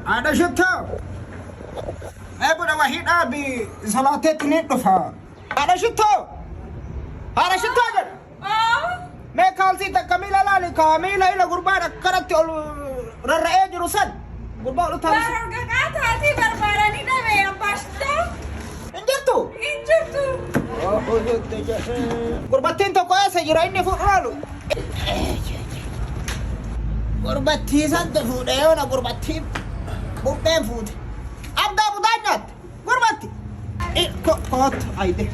Ada شتى أبونا وحيد أبي صلاتك ندفع ada شتى أجل ما كالسي تكمل لا كامل إلى قربان كرت الرأي جرسان قربان لطالس hati barbarani na may pasta. إنجرتو قربتين تو كويسة جرايني فوق رالو قربتي سانت فود أنا قربتي بوتين فود أبدا بدانات قربتي إيه كوت أيده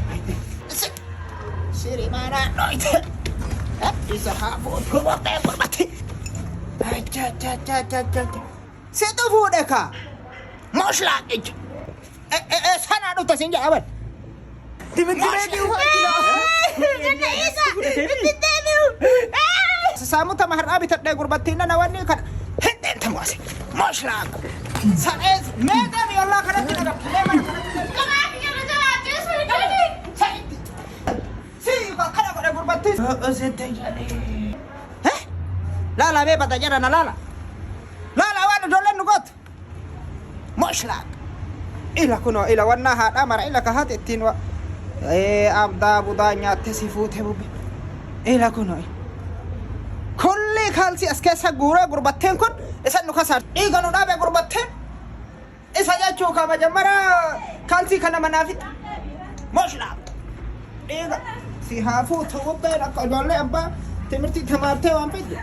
سيري ما أنا نايت إذا حافظ قربتي سيتو فودك مش لاقيك سنة أنت تسنجا أبد سامو تمهر أبي تدعي قربتينا نواني كان هندين تمواسي مش لاق سنة ميدان يلا كانت تنقب لا لا بيبا تجرنا لا وانا دولن نقط مش لاق إلا كنو إلا ونها أمر إلا كهات التين و أبدا بدانيا تسيفوت هبوبي إلا كنو كل خالسي أسكاسا غورا غربتين كن إسا نكسر كانوا نابي غربتين إسا جاتشو كما جمرا خالسي كنا منافت مش لاق سيهافوت هبوبي لك أجولي أبا تمرتي تمارتي وانبيد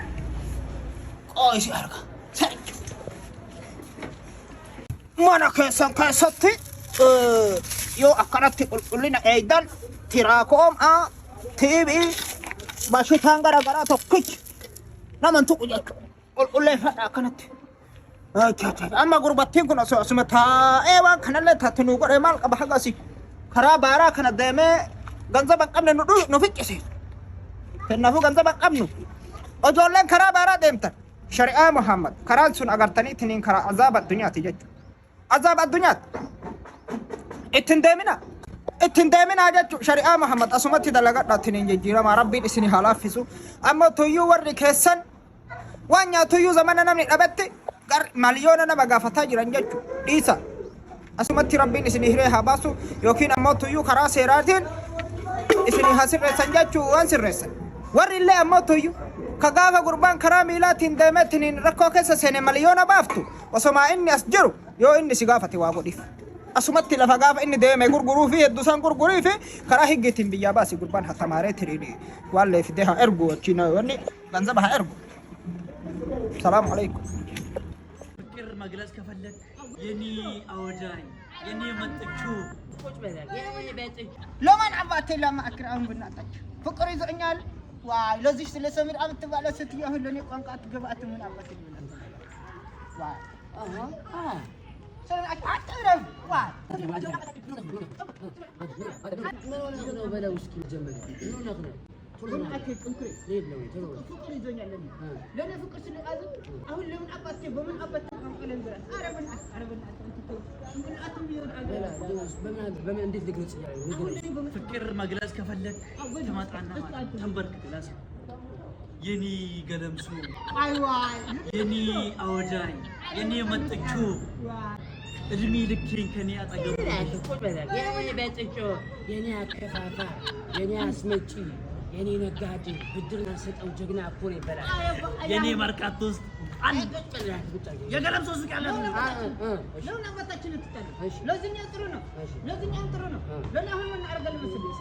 قويسي أرقا سرجو mana keessatti yoo akkanatti qulqullina eegdan tiraakoom TV bashitaan garaagaraa tokkichi naman tuqu jechuudha qulqulleeffadha akkanatti amma gurbattiin kun asuma taa'ee waan kanallee taatti nu godhe maal qaba hagasi karaa baaraa kana deemee ganzaba qabne nu ficcise kennaafuu ganzaba qabnu ijoolleen karaa baaraa deemtan shari'aa Muhammad karaan sun agartanii tiniin karaa azaaba addunyaati jechuudha عذاب الدنيا اتندمنا جت شريعة محمد أسمت دلقت ناتنين جيرا ما ربي اسني حلافسو أما تويو ورك حسن وانيا تويو زماننا من أبت قر مليوننا بقافتا جيران جت إيسا أسمت ربي اسني هره باسو يوكين أما تويو خرا سيراتين اسني حسن رسن جت وان سر رسن ور اللي أما تويو كغافة قربان كراميلاتين دمتنين ركو كيسا سنة مليونا بافتو وسما إني أسجرو yoo inni si gaafate waa godhiif asumatti lafa gaafa inni deeme gurguruu fi hedduusan gurgurii fi karaa higgeetiin biyyaa baasi gurbaan hatamaaree tiriidhi waan leefide haa ergu wachina wanni ganzaba haa ergu salaamu alaykum ፍቅር መግለጽ ከፈለግ የኔ አወዳኝ የኔ መጥቹ ቁጭ በላክ የኔ በጥች ለማን አባቴ ለማክር አሁን ብናጣች ፍቅር ይዘኛል ዋይ ለዚህ ስለ ሰሚር አብት ባለ ስትይ አሁን ለኔ ቋንቋ ትገባት ምን አባቴ ብናጣች ዋይ አትረፍ ዋይ ነው በለው እስኪ ጀመረ ነው ነው ለኔ ፍቅር ስለያዘ አሁን ለምን አባቴ በምን አባቴ አንቀለን ድረስ በምን እንዴት ልግለጽ ፍቅር መግለጽ ከፈለግ ተማጣና ተንበርክ ግላስ የኔ ገለምሱ አይዋይ የኔ አወዳኝ የኔ መጥቹ እድሜ ልኬን ከኔ አጠገብ ቁጭ በላክ የኔ በጥቾ የኔ አከፋፋ የኔ አስመጪ የኔ ነጋዴ ብድር ሰጠው ጀግና እኮ ነው ይባላል የኔ ማርካት ውስጥ አንድ የገለምሶ ሱቅ ያለ ለምን አባታችን ትጠራ ለዚህኛው ጥሩ ነው ለኔ አሁን ምን አርጋል መስልሽ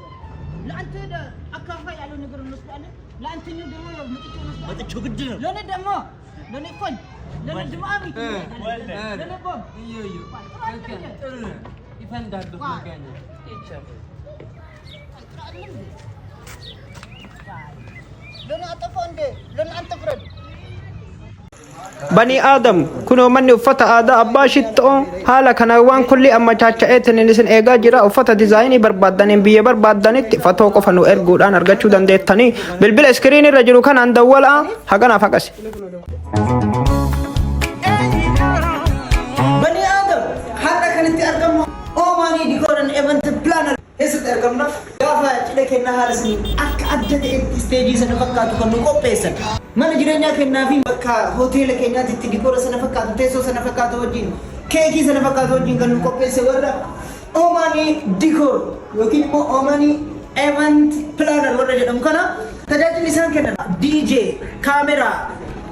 ለአንተ አካፋ ያለው ነገር እንወስዳለን ለአንተኛው ደግሞ መጥቾ ግድ ነው ለኔ ደግሞ ለኔ ኮን ለኔ ድማሚ ለኔ ቦም እዩ ጥሩ ነው ይፈንዳሉ ወገኛ ይቻላል لن أطفى عندي لن أنتفرد بني آدم كنوا من أفتا آدا أبا شتو حالا كناوان كل أما چاچائتن نسن إيغا جرا أفتا ديزايني بربادانين بيه برباداني فتو قفنو إرغودان أرغچو دندتاني بالبل اسكريني رجلو كان اندولا حقنا فقس بني آدم حالا كانت أرغم أوماني ديكورن إيفنت بلانر هسد أرغمنا غافا چلك النهار سنين أكا adda ta'etti isteejii sana fakkaatu kan nu qopheessan. Mana jireenyaa kennaa fi bakka hoteela keenyaatti dikoora sana fakkaatu, teessoo sana fakkaatu wajjin, keekii sana fakkaatu wajjin kan nu qopheesse warra Omani Decor yookiin immoo Omani Event Planner warra jedhamu kana tajaajilli isaan kennan DJ, kaameraa,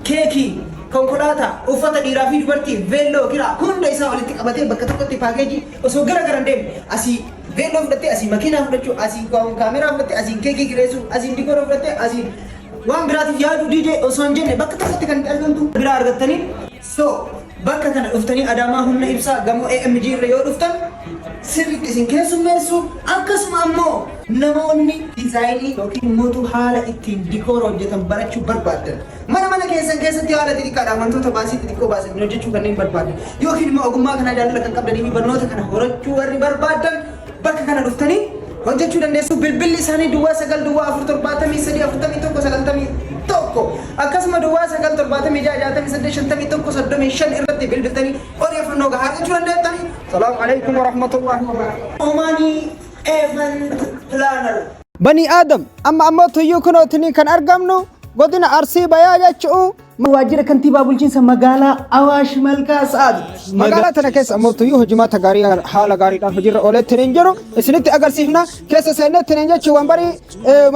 keekii, konkolaataa, uffata dhiiraa fi dubartii, veelloo, kiraa hunda isaa walitti qabatee bakka tokkotti paakeejii osoo gara gara deemne asii veelloo fudhattee asii makiinaa fudhachuu, asii kaameraa fudhattee asii keekii kireessuu, asii dikoora fudhattee asii waan biraatiif yaadu DJ osoo hin jenne bakka tokkotti kan argamtu biraa argattanii. So bakka kana dhuftanii Adaamaa humna ibsaa gamoo AMG irra yoo dhuftan sirriitti isin keessummeessu. Akkasuma ammoo namoonni diizaayinii yookiin immoo haala ittiin dikoora hojjetan barachuu barbaadan mana keessan keessatti haala xixiqqaadhaan wantoota baasii xixiqqoo baasan hojjechuu kanneen barbaadan yookiin immoo ogummaa kana jaalala kan qabdanii fi barnoota kana horachuu warri barbaadan bakka kana dhuftanii hojjechuu dandeessu. Bilbilli isaanii duwwaa 9 akkasuma duwwaa 9 irratti bilbiltanii odeeffannoo gahaa argachuu dandeettanii. Salaamu alaikum warahmatullahi wabarakatuh. Omani Event Planner. Bani Adam amma tuyyuu kunootini kan argamnu godina Arsii Bayaa jechuu waajjira kantiibaa bulchiinsa magaalaa Awaash Malkaa Sa'aad. magaalaa tana keessa ammoo tuyyuu hojimaata gaarii haala gaariidhaan hojiirra ooletti hin jiru isinitti agarsiifna. Keessa seennetti hin jechuu wanbarii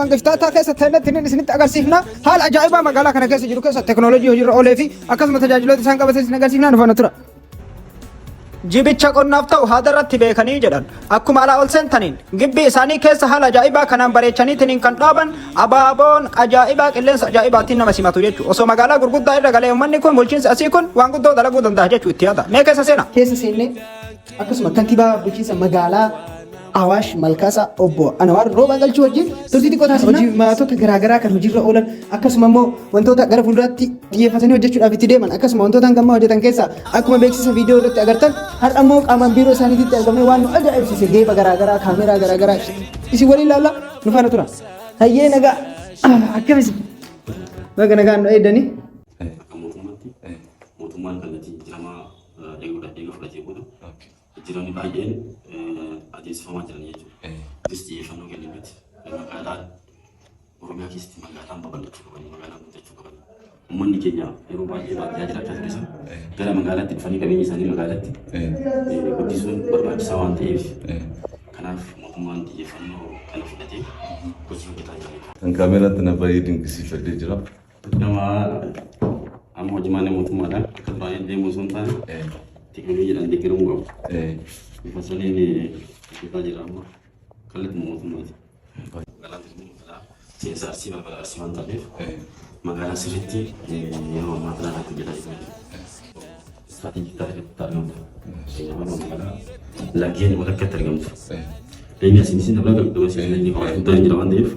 mangiftaataa keessa seennetti hin isinitti agarsiifna. Haala ajaa'ibaa magaalaa kana keessa jiru keessa teknooloojii hojiirra oolee fi akkasuma tajaajiloota isaan qabatee isin agarsiifna. Dhufana tura. Jibicha qonnaaf ta'u haadarratti beekanii jedhan akkuma alaa ol seentaniin gibbii isaanii keessa haala ajaa'ibaa kanaan bareechaniitiin kan dhaaban abaaboon ajaa'ibaa qilleensa ajaa'ibaatiin nama simatu jechuudha. Osoo magaalaa gurguddaa irra galee uummanni kun bulchiinsi asii kun waan guddoo dalaguu danda'a jechuu itti yaada. Mee keessa seena. Keessa seennee akkasuma kantiibaa bulchiinsa magaalaa Awaash Malkaasaa obbo Anwaar Roobaa galchuu wajjin turtii xiqqoo taasifna. Hojii maatota garaagaraa kan hojiirra oolan akkasuma immoo wantoota gara fuulduraatti xiyyeeffatanii hojjechuudhaaf itti deeman akkasuma wantoota hangammaa hojjetan keessaa akkuma beeksisa viidiyoo irratti agartan har'a immoo qaamaan biiroo isaaniitti argamee waan nu ajaa'ibsiise geeba garaagaraa kaameraa garaagaraa isin waliin ilaalla nu faana tura. Hayyee nagaa akkamis baga nagaan nu eeddanii. Mootummaan kallattii jiramaa eeguudhaaf fudhatee booda jireenya baay'een adeemsifamaa jiran jechuudha. Kunis xiyyeeffannoo kennuuti. Magaalaan Oromiyaa keessatti magaalaan babal'achuu qaban, magaalaan guddachuu qaban. Uummanni keenya yeroo baay'ee baadiyyaa jiraachaa ture sana gara magaalaatti dhufanii qabeenya isaanii magaalaatti guddisuun barbaachisaa waan ta'eef kanaaf mootummaan xiyyeeffannoo kana fudhatee hojii hojjetaa jira. Kan kaameeraatti na baay'ee dinqisiifadhee jira. Nama amma hojimaan mootummaadhaan akka duraan deemuu osoo hin taane teknooloojiidhaan deeggaramuu qabu. Bifa saniin hojjetaa jira amma kallattii mootummaati. Magaalaan magaalaa seensa arsii balbala arsii waan taateef magaalaa sirriitti yeroo ammaa kana irratti hojjetaa jira. Istiraatiijii taasifaatti argamtu. Magaalaa laggeen walakkatti argamtu. Inni asinis dabala dabarsee inni guddaa jira waan ta'eef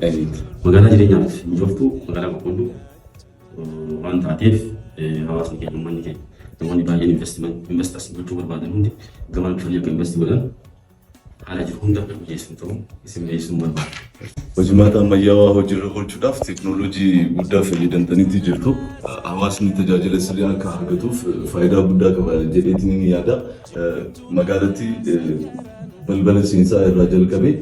magaalaa jireenyaaf mijooftuu magaalaa qulqulluu waan taateef hawaasni keenya uummanni keenya namoonni baay'een investas gochuu barbaadan hundi gama dhufanii akka investi godhan haala jiru hunda mijeessuun ta'u isin mijeessuun barbaada. Hojimaata ammayyaawaa hojiirra oolchuudhaaf teeknooloojii guddaa fayyadamtaniitti jirtu. Hawaasni tajaajila sirrii akka argatuuf faayidaa guddaa qaba jedheetiin ni yaada. Magaalatti balbala seensaa irraa jalqabee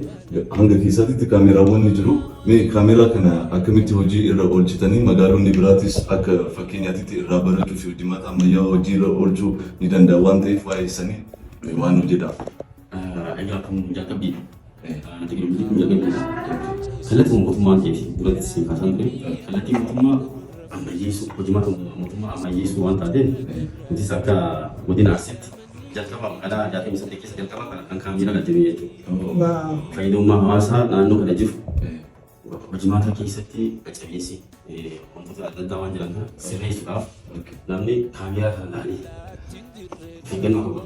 hanga keessatti kaameraawwan ni jiru. Mee kaameraa kana akkamitti hojii irra oolchitanii magaalonni biraatis akka fakkeenyaatti irraa barachuu fi hojimaata ammayyaawaa hojii irra oolchuu ni danda'a waan ta'eef waa'ee sanii waan hojjetaa. Egaa kun jalqabbiidha. Teknooloojii kun jalqabbiidha. Kallattii mootummaa keetii duratti siin kaasan ture. Kallattii mootummaa ammayyeessuu hojimaata mootummaa ammayyeessuu waan taateef nutis akka godina Arsiitti jalqaba magaalaa 68 keessa jalqaba kan kaameraa galchamee jechuudha. Fayyadamummaa hawaasaa naannoo kana jiru hojimaata keessatti qacabeessi wantoota adda addaa waan jiran kana sirreessuudhaaf namni kaameraa kana ilaalee fayyadamuu qaba.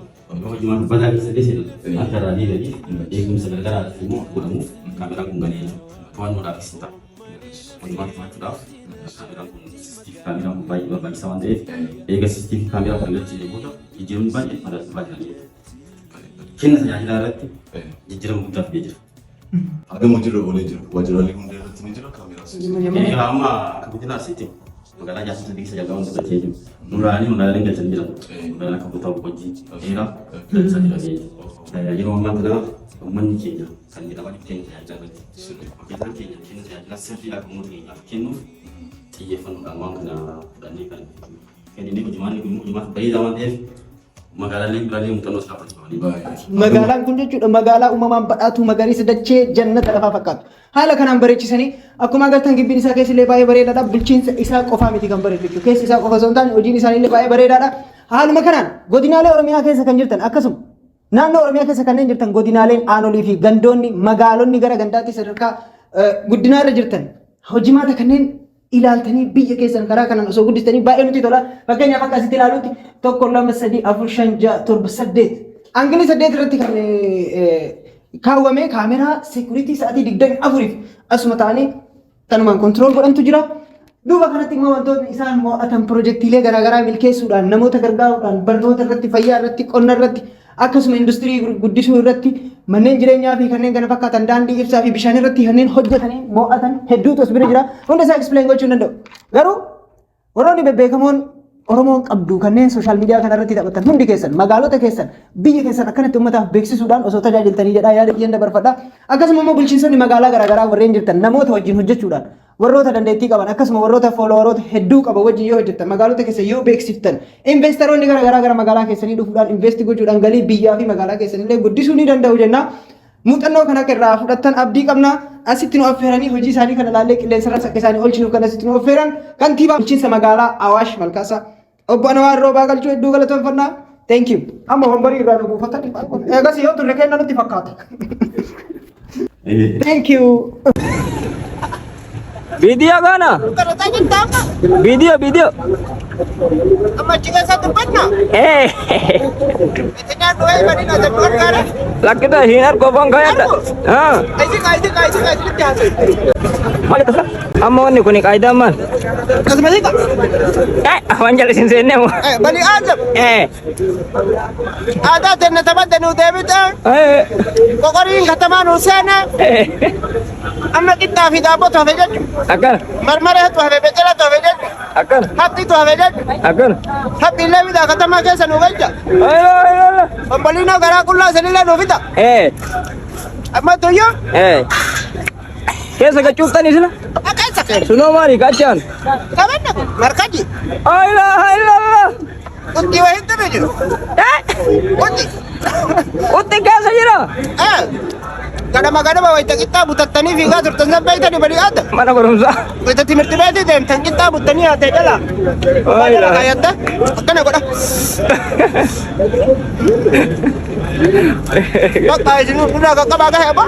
Hojimaata badaa keessatti seetan akka irraa deebi'anii eegumsa gargaraatiif immoo godhamuuf kaameraan kun galee to'annoodhaafis ta'a. Hojimaata to'achuudhaaf kaameraan kun CCTV kaameraan kun baay'ee barbaachisaa waan ta'eef eega CCTV kaameraa kan galchee booda jijjiiramni baay'ee madaalaa jiran kenna tajaajilaa irratti jijjiirama guddaa fidee jira. Hagam hojiirra oolee jiru waajjiraalee hunda irratti ni jira kaameraa. Amma akka godina Arsiitti magaalaa jaarsolii keessa jalqaba wanta galchee jiru. Nuraaanii magaalaaleen galchan jiran magaalaa akka Botaa Boqojjii dheeraa galchaa jiran yeroo ammaa kana uummanni keenya kan jedhama dhibteen tajaajila sirrii hojjetaan keenya kenna tajaajila sirrii akka uummata keenyaaf kennuuf xiyyeeffannoodhaan waan kana fudhannee kan kennine hojimaata bareedaa waan ta'eef magaalaalee biraalee muuxannoo isaa fudhatanii magaalaan kun jechuudha magaalaa uumamaan badhaatu magariisa dachee jannata lafaa fakkaatu haala kanaan bareechisanii akkuma agartan gibbiin isaa keessillee baay'ee bareedaadha bulchiinsa isaa qofaa miti kan bareedu jechuudha keessi isaa qofa osoo hin taane hojiin isaaniillee baay'ee bareedaadha haaluma kanaan godinaalee oromiyaa keessa kan jirtan akkasuma naannoo oromiyaa keessa kanneen jirtan godinaaleen aanolii fi gandoonni magaalonni gara gandaatti sadarkaa guddinaarra jirtan hojimaata kanneen ilaaltanii biyya keessan karaa kanaan osoo guddistanii baay'ee nuti tola fakkeenyaaf akka asitti ilaalutti 1 2 3 4 5 6 7 angilii 8 irratti kan kaawwame kaameraa seekuritii sa'aatii 24 asuma ta'anii kanumaan kontirool godhantu jira. Duuba kanatti immoo wantoonni isaan mo'atan piroojeektiilee garaagaraa milkeessuudhaan namoota gargaaruudhaan barnoota irratti fayyaa irratti qonna irratti akkasuma industirii guddisuu irratti manneen jireenyaa fi kanneen kana fakkaatan daandii ibsaa fi bishaan irratti kanneen hojjetanii mo'atan hedduutu as bira jira. Hunda isaa explain gochuu hin danda'u. Garuu warroonni bebbeekamoon Oromoon qabdu kanneen sooshaal miidiyaa kana irratti taphatan hundi keessan magaalota keessan biyya keessan akkanatti uummataaf beeksisuudhaan osoo tajaajiltanii jedhaa yaada kiyyan dabarfadha. Akkasuma immoo bulchiinsonni magaalaa garaagaraa warreen jirtan namoota wajjin hojjechuudhaan warroota dandeettii qaban akkasuma warroota fooloowaroota hedduu qaban wajjin yoo hojjettan magaalota keessa yoo beeksiftan investoroonni garaagaraa gara magaalaa keessanii dhufuudhaan investi gochuudhaan galii biyyaa fi magaalaa keessanillee guddisuu ni danda'u jenna. Muuxannoo kana irraa fudhattan abdii qabna asitti nu affeeranii hojii isaanii kana laallee qilleensa irra akka isaanii oolchinuuf kan asitti nu affeeran kantiibaa bulchiinsa magaalaa Awaash Malkaasaa obbo Anwaar Roobaa galchuu hedduu galatoomfannaa. Thank you. Amma wambarii irraa nu buufatanii eegas yoo turre kenna nutti fakkaata. Thank you. Video kana? Video. Amma chica satu panna. Itinya dua bani na te perkara. Lakita hinar ko bang kaya ta. Ha. Kaisi tiasa. Mali ta. Amma wani kuni kaida man. Kasmasi ka. Wanjal sinsene mo. Bani Adam. Ada tenne tabaddanu debita. Kokorin khataman Hussein. Amma kitta fi dabo to fejaj. Akan. Marmare to have betela to fejaj. Akan. Hatti to have fejaj. Akan. Hatti lewi da khatama ke sanu galja. Ayo. Pambalina gara kulla senila no vita. Amma to yo. Kesa kacuptan ni sila? Akai sakar. Suno mari kacan. Kaban na markaji. Ayo. Utti wa hinta beju. Utti kesa jira? Kadang-kadang kita kita butattani figa turtan sampai tadi bari ada. Mana kurumsa? Kita timur beti dem tan kita butani ada jala. Ayolah kayak dah. Kana kok dah. Kok tahu sini udah agak bagai apa?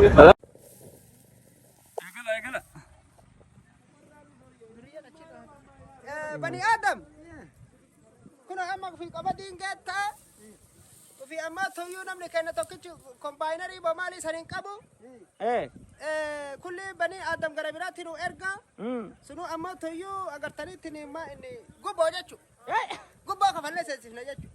Bani Adam. Kuna amak fi kabadin kata. Fi amma toyu namni kana tokkichu combiner ba mali sanin qabu kulli bani Adam gara birati nu erga sunu amma toyu agartani tini ma inni gubbo jechu gubbo ka falle sensifna jechu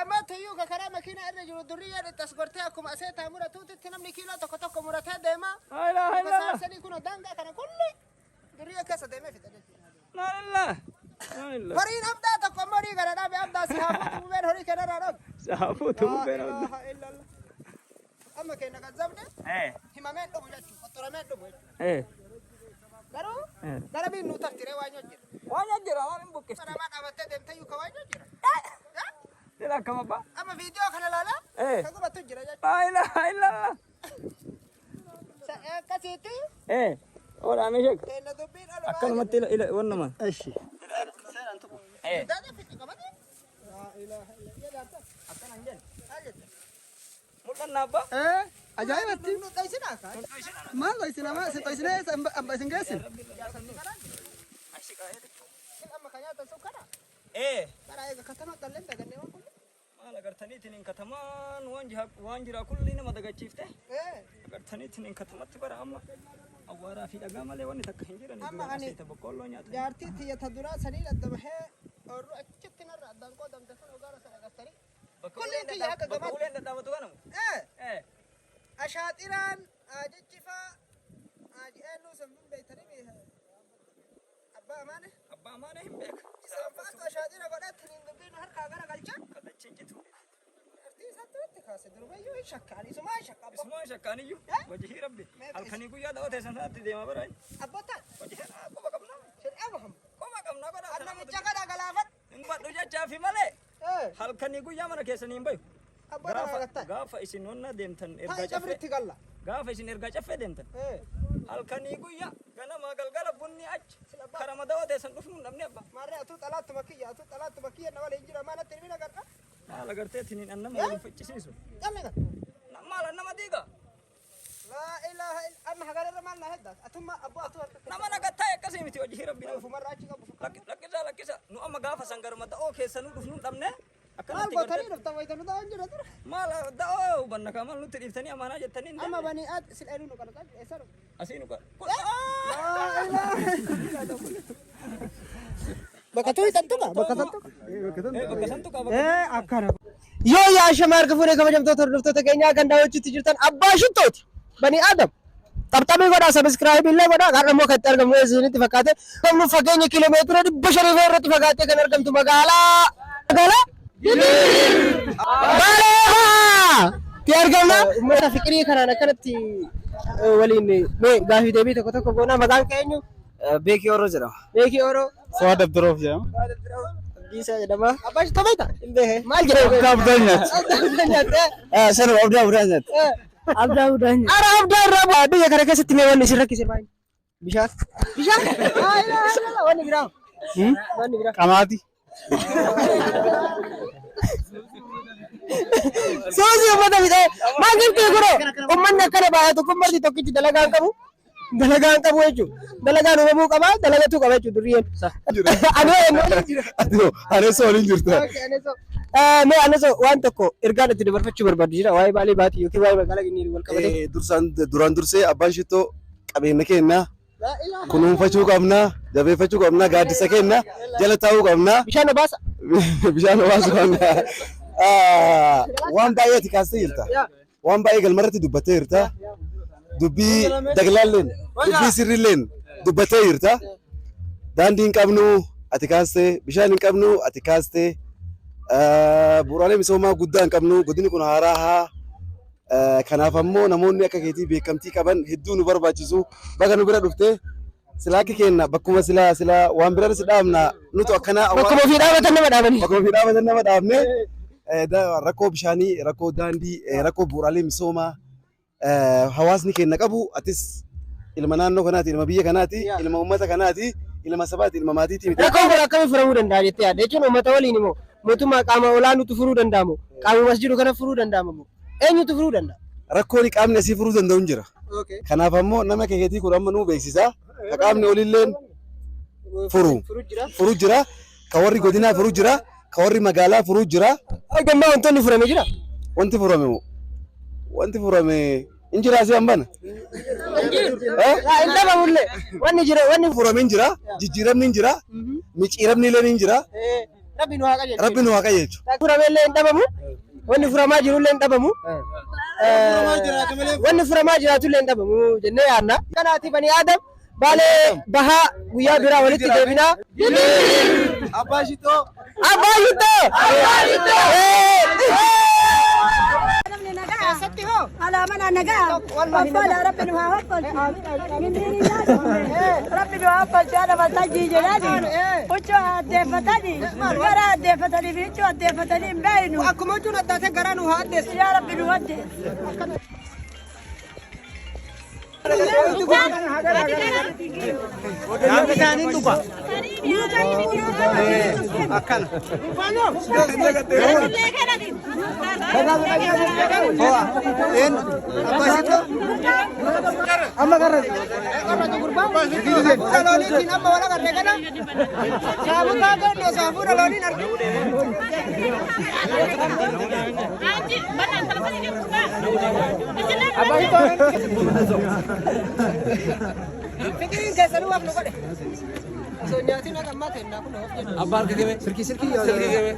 amma toyu ka kara makina irra jiru durriya de tasgorte akuma aseta mura tuti namni kilo tokko murata dema hayla sani kuna danga kana kulli durriya kasa dema fita jechu Farin abda tokko mori gara dhabe abda sahabu tuben hori kana radog Sahabu tuben amma kenna gazzabde himamen do jechu faturamen do garu garabi nu taftire wanyojira amin bukke sarama dabate dem tayu ka wanyojira Dila kama ba amma video kana lala kagu batu jira jechu hayla kasiti Ora ameshek kenna dubin akan mati ila wanna man Ashi Dada fiti kabadi La ilaha illallah akan anjen Mulan napa ajaib ati nu taisina ka mal taisina ma se taisina amba singasin amma kanya tan sukara kara ega katama tallen daga ne wan kullu mala gartani tinin kataman wanjira kulli nama daga chifte gartani tinin katamatti bara amma awara fi daga male wani takka hinjira ni amma ani bokollo nyaata jaarti tiya tadura sani laddabahe orru achitti narra dan ko dam dafa ogara sana gastari kulli tiya akka gamat kulen da dawa tuganam ashatiran ajichifa aji enu sambun beitani mi abba amane himbek samfatu ashatira godat nin dubin har ka gara galcha kadachin jitu arti sattu kaase durubayyuu shakkaani sumaa shakka abbo. Isuma shakkaaniyyu wajihii rabbi halkanii guyyaa da'oo sanatti deema bara Abbootaan wajihii quba qabna shari'aa Muhammad. quba qabna bara Namicha kana galaafadhu. hin badhu jechaafi malee halkanii guyyaa mana keessanii hin bayu. Abbootaan hagatta. Gaafa isin wonna deemtan ergaa Taa'ee caffee cabritti galla. gaafa isin ergaa caffee deemtan halkanii guyyaa ganama galgala bunni achi karama da'oo teessan dhufnu hin dhabne abba. Maarree atuu xalaatti makiyya nama waliin jira maalatti hirmina garqa. Maal agartee tiniin annama waliin faccisiisu. Jalli gal. Maal annama diiga. Laa ilaaha illa amma hagalarra maal naa heddaas. Atumma abboo atuu harka. Nama nagattaa akkasii miti hojii rabbi nama. Fumarraa achi qabu. Lakkisa nu amma gaafa sangarma da'oo keessanuu dhufnu hin dhabne. Maal gootanii dhuftan wayitanu da'oon jira tura. Maal da'oo hubanna kaa maal nutti dhiiftanii amaanaa jettanii hin Amma banii aad sil'aaduu nu qalqal eessa dhufu. asii nu Bakka tuyi tantuqa bakka tantuqa. bakka santuqa Akkana. Yoo yaa shamaa harka fuudhee kabajamtoota hordoftoota keenyaa kan daawwachuutti jirtan abbaa shittooti. Bani Adam. Taphatamii godhaa sabiskiraayib illee godhaa kan immoo kan itti argamu isinitti fakkaate kan fageenya kiiloomeetira 500 irratti fagaatee kan argamtu magaalaa Baalee ti argamna. Uummata fiqirii kanaan akkanatti waliin mee gaafii deebii tokko tokko goonaa maqaan keenyu Beekii Oroo jedhama. Beekii Oroo Fuad Abduroof jedhama. Abdiisaa jedhama. Abbaa shitoo beekta? Hin beekne. Maal jedhama? Abdaan nyaata. Abdaan nyaata. Sana abdaa nyaata. Abdaa udaan. Ara abdaa irraa biyya kana keessatti mee wanni isin rakkise baay'ee. Bishaan. Bishaan. Wanni biraa. Wanni biraa. Qamaati. Soosi uummata bitee maal jirti guroo uummanni akkana baay'atu kun marti tokkichi dalagaan qabu jechuudha. Dalagaan uumamuu qaba dalagatuu qaba jechuudha durriyyeen. Aneesoo waliin jirta. Mee aneesoo waan tokko ergaan itti dabarfachuu barbaadu jira waa'ee Baalee Baatii yookiin waa'ee magaalaa Ginnii wal qabatee. Duraan dursee abbaan shittoo qabeenya keenya kunuunfachuu qabna, jabeeffachuu qabna, gaaddisa keenya jala taa'uu qabna. Bishaan obaasa. Bishaan obaasuu qabna. Waan baay'ee ati kaastee jirta. Waan baay'ee galmarratti dubbattee jirta. Dubbii daglaalleen, dubbii sirriilleen dubbattee jirta. Daandii hin qabnu ati kaastee, bishaan hin qabnu ati kaastee, bu'uuraalee misoomaa guddaa hin qabnu godinni kun haaraa haa. Kanaaf ammoo namoonni akka keetii beekamtii qaban hedduu nu barbaachisu. Bakka nu bira dhuftee silaa akka kenna bakkuma silaa waan bira si dhaabna nutu akkana. Bakkuma ofii dhaabatan nama dhaabanii. Bakkuma ofii dhaabatan nama dhaabne rakkoo bishaanii, rakkoo daandii, rakkoo bu'uuraalee misoomaa hawaasni keenya qabu atis ilma naannoo kanaati, ilma biyya kanaati, ilma uummata kanaati, ilma sabaati, ilma maatiiti. Rakkoon kun akkamiin furamuu danda'a jettee yaadda jechuun uummata waliin immoo mootummaa qaama olaanuutu furuu danda'amu qaamumas jiru kana furuu danda'amu eenyutu furuu danda'a? Rakkoon qaamni asii furuu danda'u hin jira. Kanaaf ammoo nama keetii kun amma nuu beeksisa. Ka qaamni olilleen furuu jira. Ka warri godinaa furuu jira. Ka warri magaalaa furuu jira. Gammaa wantoonni furame jira. Wanti furame moo? Wanti furame hin jira asii hambana. Hin dhabamullee wanni jira wanni furame hin jira. Jijjiiramni hin jira. Micciiramni illee hin jira. Rabbi nu haa qajeelchu. Rabbi nu haa qajeelchu. Furame illee hin dhabamu. Wanni furamaa jiru illee hin dhabamu. Wanni furamaa jiraatu illee hin dhabamu jennee yaadna. Kanaati Bani Adam Baalee bahaa guyyaa biraa walitti deebinaa. Abbaa shitoo. Abbaa shitoo. Abbaa shitoo. Keessatti hoo alaamana nagaa wallahi rabbi nu haa hoqqolchi rabbi nu haa hoqqolchi haadha waltajjii jedhani huccuu addeeffatani gara addeeffatanii fi huccuu addeeffatanii hin beeynu Akkuma huccuun addaate garaa nu haa addeessu. yaa rabbi nu addeessu. Nyaanni isaanii dhuga. Akkana. Amma garra. Looniin amma wala garree kana. Saabutaa goonoo saafuudha looniin argamu. Fikiriin keessanuu waan nu godhe. Osoo nyaatiin akka ammaa ta'e naa kun of jenna. Abbaa harka gabee. Sirkii gabee.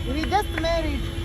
We just married.